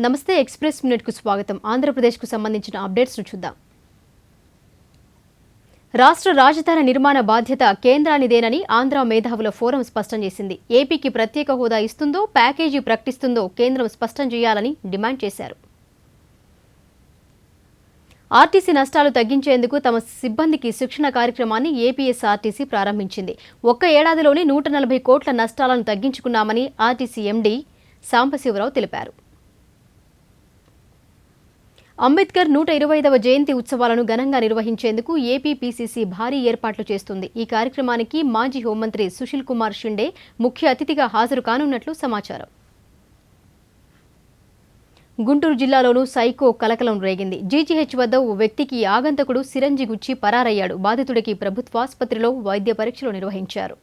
నమస్తే ఎక్స్‌ప్రెస్ మినిట్‌కు స్వాగతం. ఆంధ్రప్రదేశ్‌కు సంబంధించిన అప్డేట్స్‌ను చూద్దాం. రాష్ట్ర రాజధాని నిర్మాణ బాధ్యత కేంద్రానిదేనని ఆంధ్ర మేధావుల ఫోరం స్పష్టం చేసింది. ఏపీకి ప్రత్యేక హోదా ఇస్తుందో, ప్యాకేజీ ప్రకటిస్తుందో కేంద్రం స్పష్టం చేయాలని డిమాండ్ చేశారు. ఆర్టీసీ నష్టాలు తగ్గించేందుకు తమ సిబ్బందికి శిక్షణ కార్యక్రమాన్ని ఏపీఎస్ఆర్టీసీ ప్రారంభించింది. ఒక్క ఏడాదిలోనే 140 కోట్ల నష్టాలను తగ్గించుకున్నామని ఆర్టీసీ ఎండీ సాంబశివరావు తెలిపారు. అంబేద్కర్ 125వ జయంతి ఉత్సవాలను ఘనంగా నిర్వహించేందుకు ఏపీపీసీసీ భారీ ఏర్పాట్లు చేస్తుంది. ఈ కార్యక్రమానికి మాజీ హోంమంత్రి సుశీల్ కుమార్ షిండే ముఖ్య అతిథిగా హాజరు కానున్నట్లు సమాచారం. గుంటూరు జిల్లాలోనూ సైకో కలకలం రేగింది. జీజీహెచ్ వద్ద ఓ వ్యక్తికి ఆగంతకుడు సిరంజి గుచ్చి పరారయ్యాడు. బాధితుడికి ప్రభుత్వాసుపత్రిలో వైద్య పరీక్షలు నిర్వహించారు.